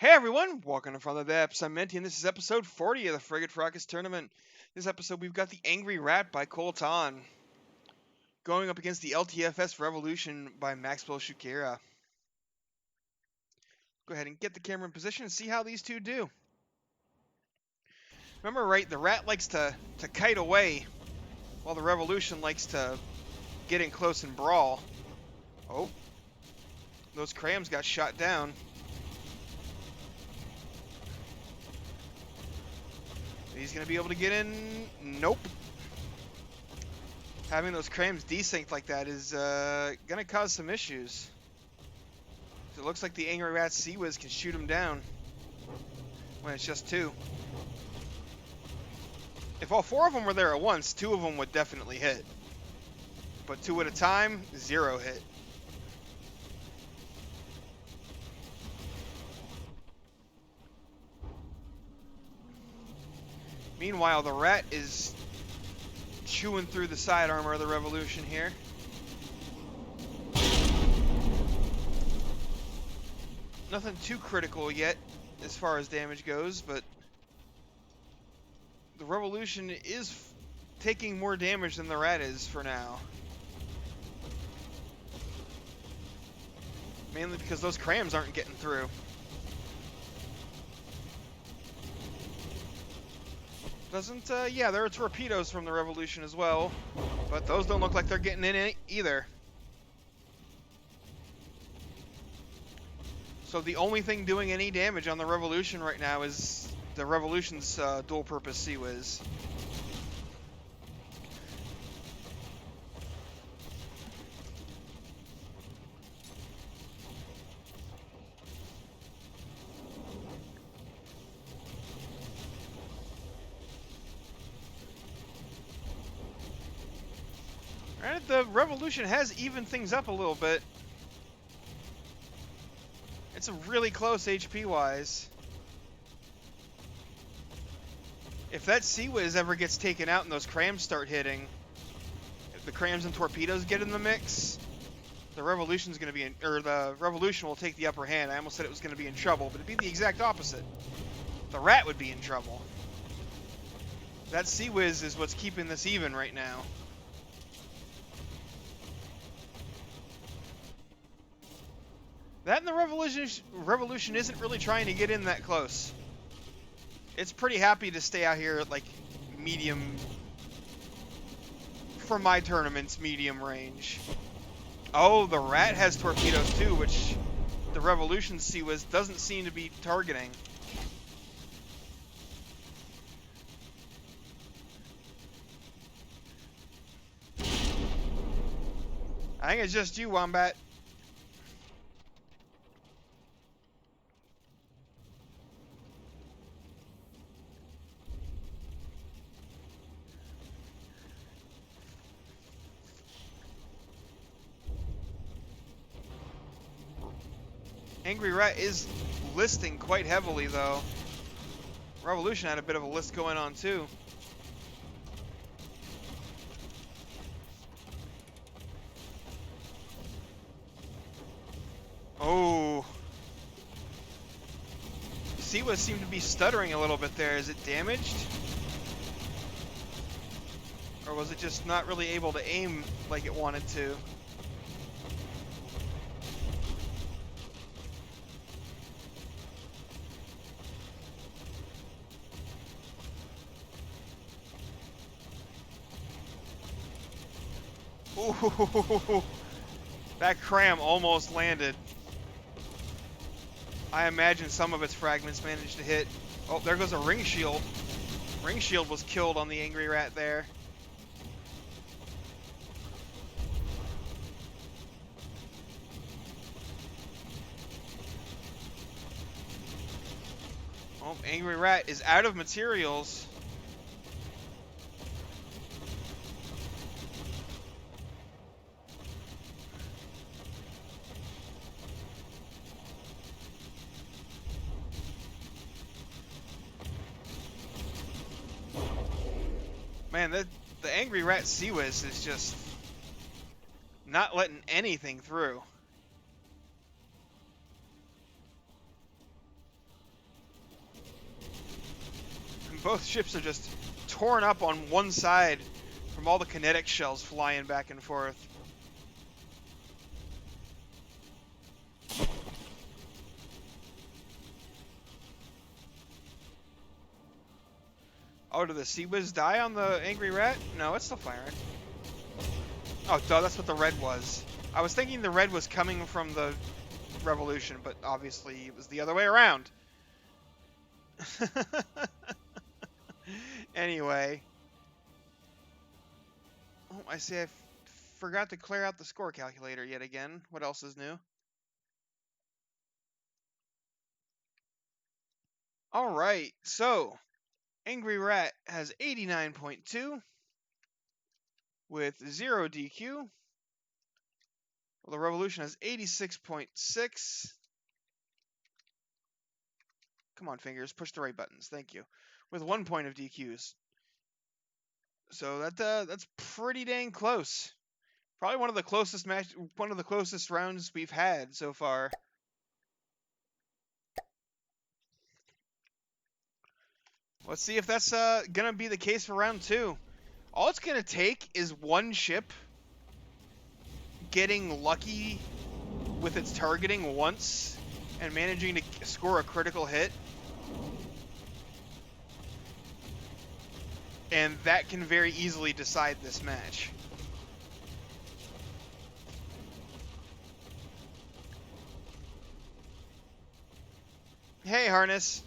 Hey everyone, welcome to Father the Apps. I'm Menti, and this is episode 40 of the Frigate Fracas tournament. This episode, we've got the Angry Rat by Colton going up against the LTFS Revolution by Maxwell Shukira. Go ahead and get the camera in position and see how these two do. Remember, right, the Rat likes to kite away, while the Revolution likes to get in close and brawl. Oh, those crams got shot down. He's going to be able to get in. Nope. Having those crams desynced like that is going to cause some issues. It looks like the Angry Rat Sea-Wiz can shoot him down when it's just two. If all four of them were there at once, two of them would definitely hit. But two at a time, zero hit. Meanwhile, the Rat is chewing through the side armor of the Revolution here. Nothing too critical yet as far as damage goes, but the Revolution is taking more damage than the Rat is for now. Mainly because those crams aren't getting through. Doesn't, yeah, there are torpedoes from the Revolution as well, but those don't look like they're getting in either. So the only thing doing any damage on the Revolution right now is the Revolution's dual-purpose Sea-Wiz. Alright, the Revolution has evened things up a little bit. It's really close HP-wise. If that Sea-Wiz ever gets taken out and those crams start hitting, if the crams and torpedoes get in the mix, the Revolution's going to be in, or the Revolution will take the upper hand. I almost said it was going to be in trouble, but it'd be the exact opposite. The Rat would be in trouble. That Sea-Wiz is what's keeping this even right now. That and the Revolution isn't really trying to get in that close. It's pretty happy to stay out here at like medium, for my tournaments, medium range. Oh, the Rat has torpedoes too, which the Revolution Sea-Wiz doesn't seem to be targeting. I think it's just you, Wombat. Angry Rat is listing quite heavily, though. Revolution had a bit of a list going on, too. Oh. Sea-Wiz seemed to be stuttering a little bit there. Is it damaged? Or was it just not really able to aim like it wanted to? Ooh, that cram almost landed. I imagine some of its fragments managed to hit. Oh, there goes a ring shield. Ring shield was killed on the Angry Rat there. Oh, Angry Rat is out of materials. Man, the Angry Rat Sea-Wiz is just not letting anything through. both ships are just torn up on one side from all the kinetic shells flying back and forth. Oh, did the Sea Whiz die on the Angry Rat? No, it's still firing. Oh, duh, that's what the red was. I was thinking the red was coming from the Revolution, but obviously it was the other way around. Anyway. Oh, I see I forgot to clear out the score calculator yet again. What else is new? Alright, so Angry Rat has 89.2 with 0 DQ. Well, the Revolution has 86.6. Come on, fingers, push the right buttons. Thank you. With 1 point of DQs. So that's pretty dang close. Probably one of the closest rounds we've had so far. Let's see if that's gonna be the case for round 2. All it's gonna take is one ship getting lucky with its targeting once and managing to score a critical hit. And that can very easily decide this match. Hey, Harness.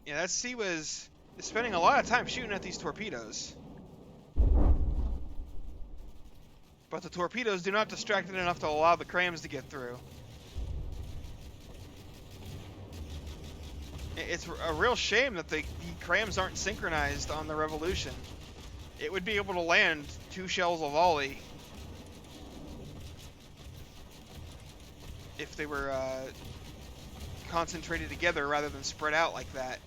Yeah, that Sea was spending a lot of time shooting at these torpedoes. But the torpedoes do not distract it enough to allow the crams to get through. It's a real shame that the crams aren't synchronized on the Revolution. It would be able to land 2 shells a volley if they were concentrated together rather than spread out like that.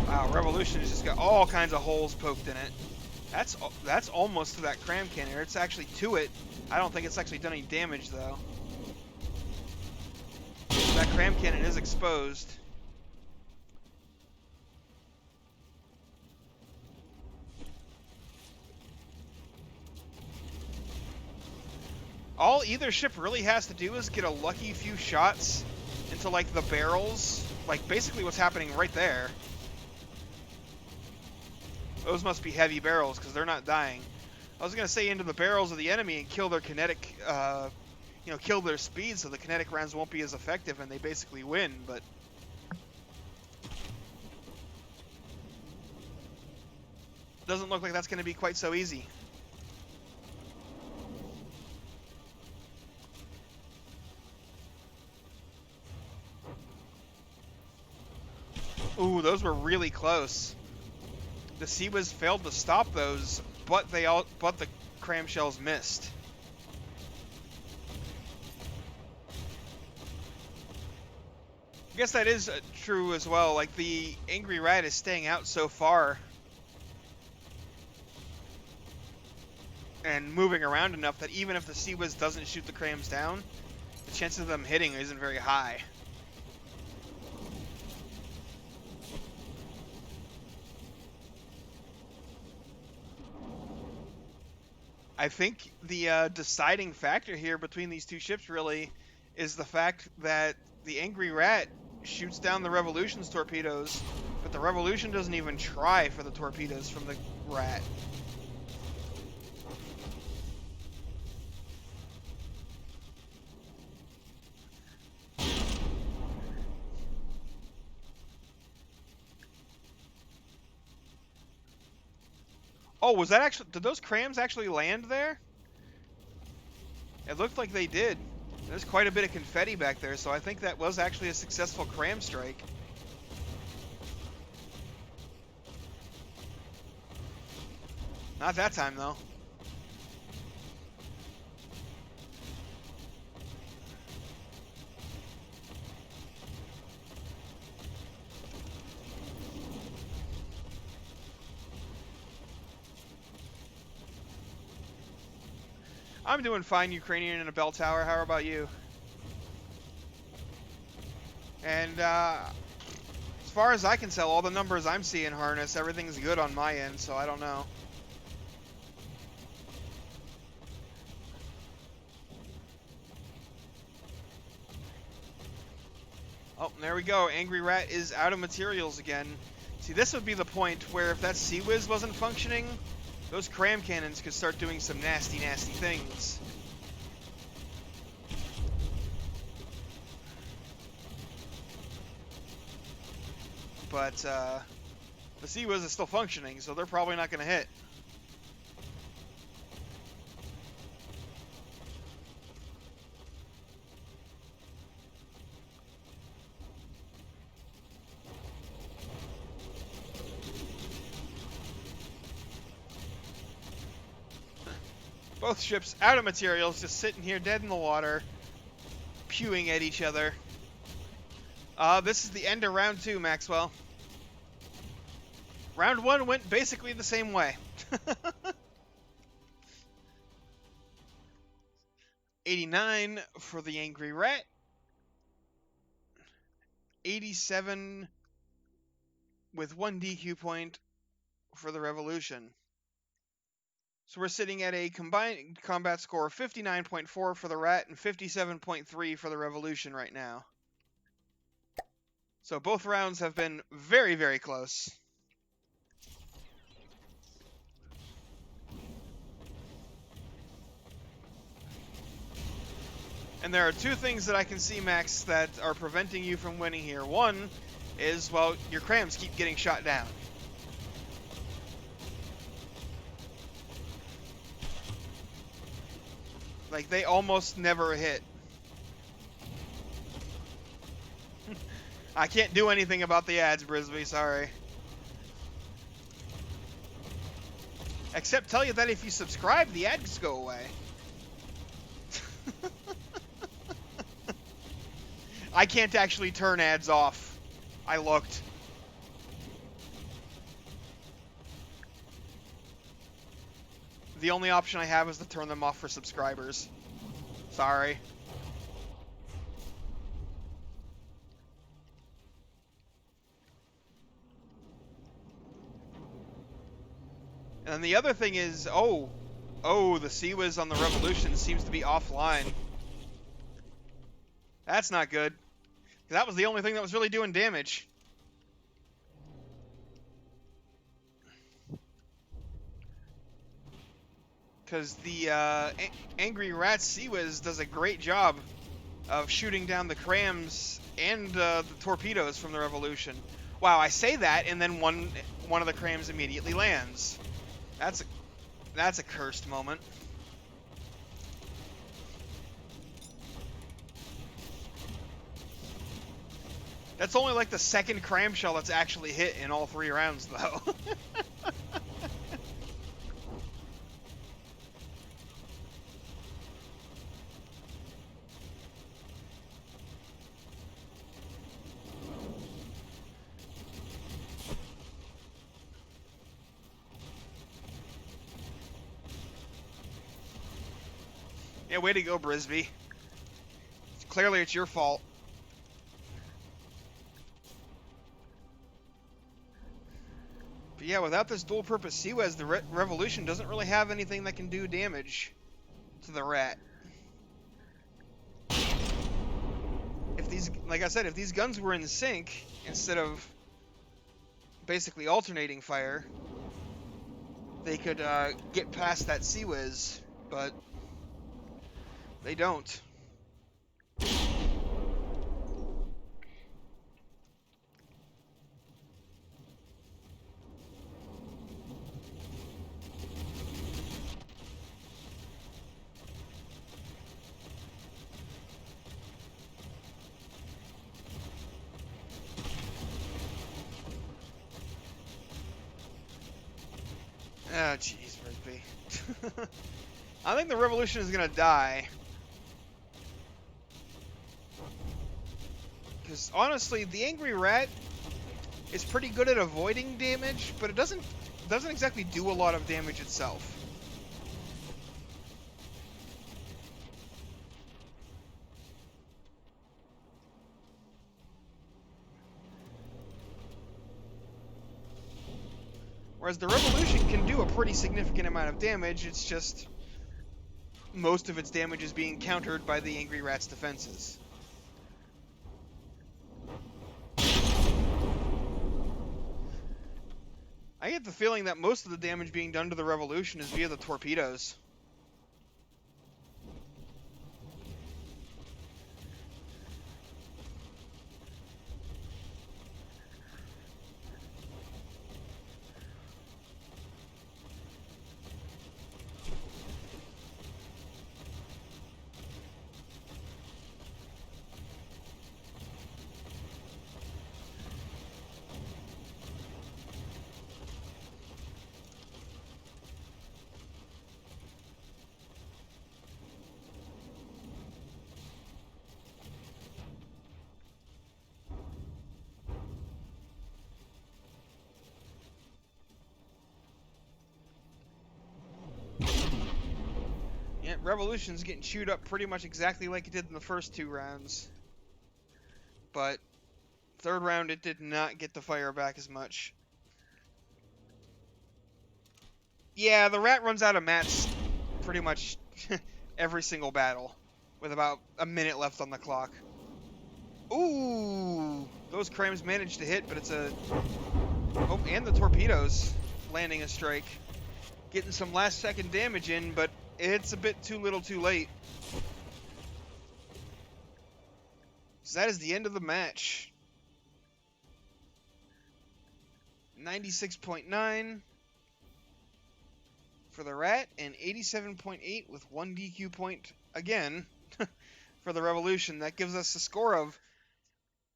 Wow, Revolution has just got all kinds of holes poked in it. That's almost to that cram cannon. It's actually to it. I don't think it's actually done any damage though. That cram cannon is exposed. All either ship really has to do is get a lucky few shots into like the barrels, like basically what's happening right there. Those must be heavy barrels because they're not dying. I was gonna say into the barrels of the enemy and kill their kinetic, kill their speed so the kinetic rounds won't be as effective and they basically win, but doesn't look like that's gonna be quite so easy. Ooh, those were really close. The Sea Whiz failed to stop those, but the cram shells missed. I guess that is true as well. Like the Angry Rat is staying out so far and moving around enough that even if the Sea Whiz doesn't shoot the crams down, the chance of them hitting isn't very high. I think the deciding factor here between these two ships really is the fact that the Angry Rat shoots down the Revolution's torpedoes, but the Revolution doesn't even try for the torpedoes from the Rat. Oh, was that actually... Did those crams actually land there? It looked like they did. There's quite a bit of confetti back there, so I think that was actually a successful cram strike. Not that time, though. I'm doing fine, Ukrainian in a bell tower. How about you? And as far as I can tell, all the numbers I'm seeing, Harness, everything's good on my end, so I don't know. Oh, there we go. Angry Rat is out of materials again. See, this would be the point where if that Sea Whiz wasn't functioning, those cram cannons could start doing some nasty, nasty things. But the Sea Whiz is still functioning, so they're probably not going to hit. Both ships out of materials, just sitting here dead in the water, pewing at each other. This is the end of round 2, Maxwell. Round 1 went basically the same way. 89 for the Angry Rat. 87 with 1 DQ point for the Revolution. So we're sitting at a combined combat score of 59.4 for the Rat and 57.3 for the Revolution right now. So both rounds have been very, very close. And there are two things that I can see, Max, that are preventing you from winning here. One is, well, your crams keep getting shot down. Like, they almost never hit. I can't do anything about the ads, Brisby, sorry. Except tell you that if you subscribe, the ads go away. I can't actually turn ads off. I looked. The only option I have is to turn them off for subscribers. Sorry. And the other thing is, oh, the Sea Whiz on the Revolution seems to be offline. That's not good. That was the only thing that was really doing damage. Because the Angry Rat Sea Whiz does a great job of shooting down the crams and the torpedoes from the Revolution. Wow, I say that, and then one of the crams immediately lands. That's a cursed moment. That's only like the second cram shell that's actually hit in all 3 rounds, though. Yeah, way to go, Brisby. Clearly, it's your fault. But yeah, without this dual-purpose Sea Whiz, the Revolution doesn't really have anything that can do damage to the Rat. If these, like I said, if these guns were in sync instead of basically alternating fire, they could get past that Sea Whiz, but they don't. Oh, jeez, Brisby. I think the Revolution is going to die. Because, honestly, the Angry Rat is pretty good at avoiding damage, but it doesn't exactly do a lot of damage itself. Whereas the Revolution can do a pretty significant amount of damage, it's just most of its damage is being countered by the Angry Rat's defenses. I get the feeling that most of the damage being done to the Revolution is via the torpedoes. Yeah, Revolution's getting chewed up pretty much exactly like it did in the first 2 rounds. But 3rd round, it did not get to fire back as much. Yeah, the Rat runs out of mats pretty much every single battle, with about a minute left on the clock. Ooh! Those crams managed to hit, but it's a... Oh, and the torpedoes landing a strike. Getting some last-second damage in, but it's a bit too little too late. So that is the end of the match. 96.9 for the Rat, and 87.8 with 1 DQ point again for the Revolution. That gives us a score of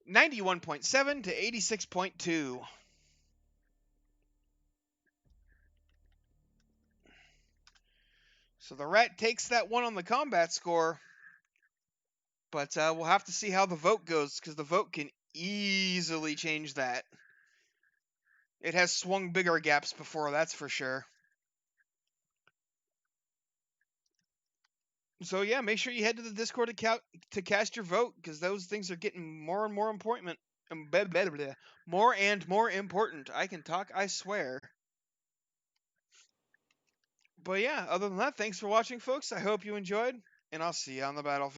91.7 to 86.2. So the Rat takes that one on the combat score, but we'll have to see how the vote goes, because the vote can easily change that. It has swung bigger gaps before, that's for sure. So yeah, make sure you head to the Discord to cast your vote, because those things are getting more and more important. More and more important. I can talk, I swear. But yeah, other than that, thanks for watching, folks. I hope you enjoyed, and I'll see you on the battlefield.